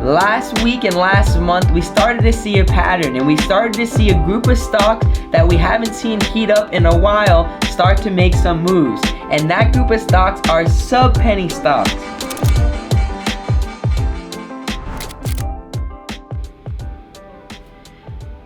Last week and last month, we started to see a pattern, and we started to see a group of stocks that we haven't seen heat up in a while start to make some moves. And that group of stocks are SubPenny stocks.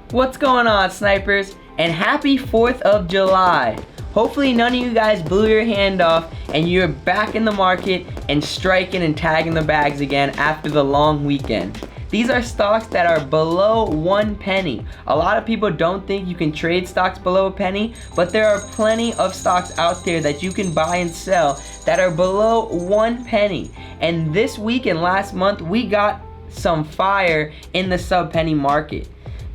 What's going on, snipers? And happy 4th of July. Hopefully none of you guys blew your hand off and you're back in the market and striking and tagging the bags again after the long weekend. These are stocks that are below 1 penny. A lot of people don't think you can trade stocks below a penny, but there are plenty of stocks out there that you can buy and sell that are below 1 penny. And this week and last month, we got some fire in the SubPenny market.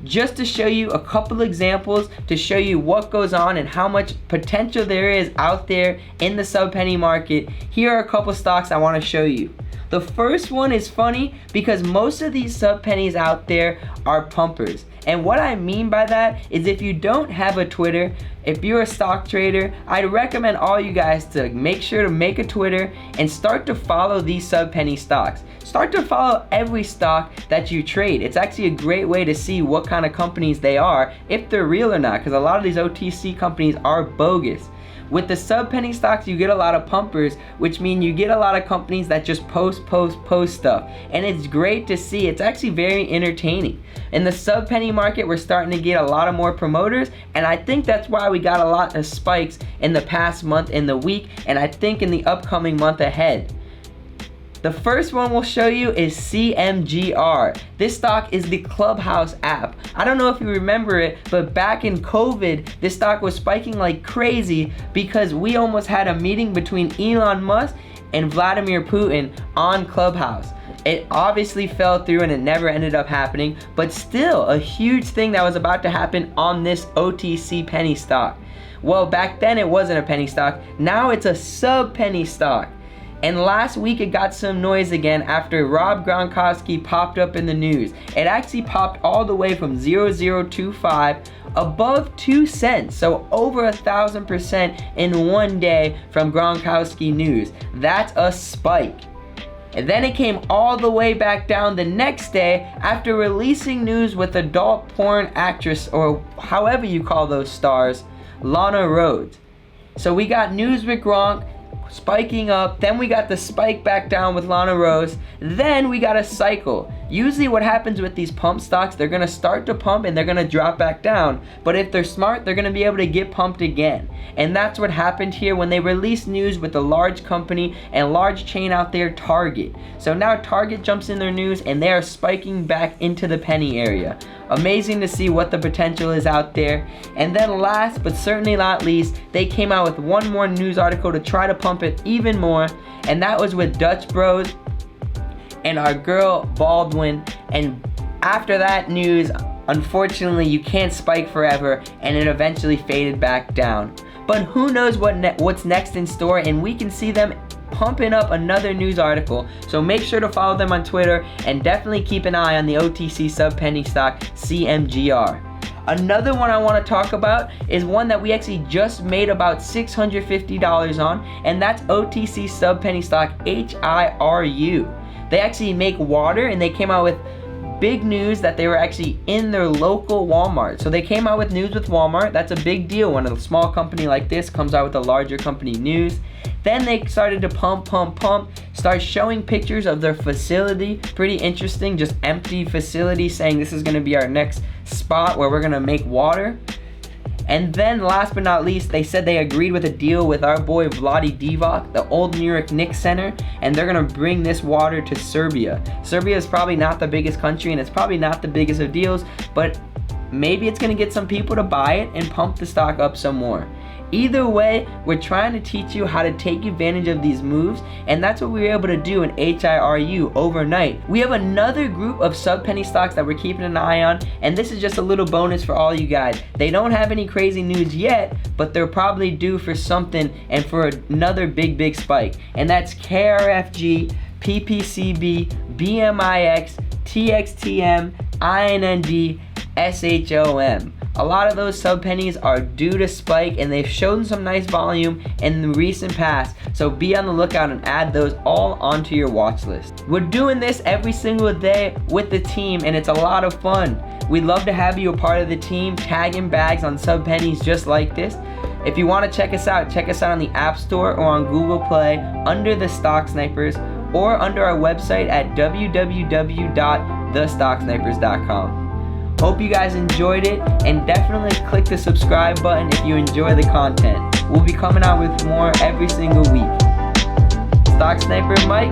Just to show you a couple examples to show you what goes on and how much potential there is out there in the SubPenny market, here are a couple stocks I want to show you. The first one is funny because most of these SubPennies out there are pumpers. And what I mean by that is if you don't have a Twitter, if you're a stock trader, I'd recommend all you guys to make sure to make a Twitter and start to follow these SubPenny stocks. Start to follow every stock that you trade. It's actually a great way to see what kind of companies they are, if they're real or not, because a lot of these OTC companies are bogus. With the SubPenny stocks, you get a lot of pumpers, which mean you get a lot of companies that just post stuff. And it's great to see. It's actually very entertaining. In the SubPenny market, we're starting to get a lot of more promoters, and I think that's why we got a lot of spikes in the past month and the week, and I think in the upcoming month ahead. The first one we'll show you is Cmgr. This stock is the Clubhouse app. I don't know if you remember it, but back in COVID, this stock was spiking like crazy because we almost had a meeting between Elon Musk and Vladimir Putin on Clubhouse. It obviously fell through and it never ended up happening, but still a huge thing that was about to happen on this OTC penny stock. Well, back then it wasn't a penny stock. Now it's a SubPenny stock. And last week it got some noise again after Rob Gronkowski popped up in the news. It actually popped all the way from 0025 above 2 cents, so over 1,000% in one day from Gronkowski news. That's a spike. And then it came all the way back down the next day after releasing news with adult porn actress, or however you call those stars, Lana Rhoades. So we got news with Gronk spiking up, then we got the spike back down with Lana Rhoades, then we got a cycle. Usually what happens with these pump stocks, they're gonna start to pump and they're gonna drop back down, but if they're smart, they're gonna be able to get pumped again. And that's what happened here when they released news with a large company and large chain out there, Target. So now Target jumps in their news and they are spiking back into the penny area. Amazing to see what the potential is out there. And then last but certainly not least, they came out with one more news article to try to pump it even more, and that was with Dutch Bros and our girl Baldwin. And after that news, unfortunately you can't spike forever, and it eventually faded back down. But who knows what's next in store, and we can see them pumping up another news article. So make sure to follow them on Twitter and definitely keep an eye on the OTC SubPenny stock Cmgr. Another one I want to talk about is one that we actually just made about $650 on, and that's OTC SubPenny stock HIRU. They actually make water, and they came out with big news that they were actually in their local Walmart. So they came out with news with Walmart. That's a big deal when a small company like this comes out with a larger company news. Then they started to pump, start showing pictures of their facility. Pretty interesting, just empty facility, saying this is gonna be our next spot where we're gonna make water. And then last but not least, they said they agreed with a deal with our boy Vlade Divac, the old New York Knicks center, and they're gonna bring this water to Serbia. Serbia is probably not the biggest country and it's probably not the biggest of deals, but maybe it's gonna get some people to buy it and pump the stock up some more. Either way, we're trying to teach you how to take advantage of these moves, and that's what we were able to do in HIRU overnight. We have another group of SubPenny stocks that we're keeping an eye on, and this is just a little bonus for all you guys. They don't have any crazy news yet, but they're probably due for something and for another big spike. And that's KRFG, PPCB, BMIX, TXTM, INND, SHOM. A lot of those sub pennies are due to spike, and they've shown some nice volume in the recent past, so be on the lookout and add those all onto your watch list. We're doing this every single day with the team, and it's a lot of fun. We'd love to have you a part of the team, tagging bags on sub pennies just like this. If you want to check us out on the App Store or on Google Play under the Stock Snipers, or under our website at www.thestocksnipers.com. Hope you guys enjoyed it, and definitely click the subscribe button if you enjoy the content. We'll be coming out with more every single week. Stock Sniper Mike,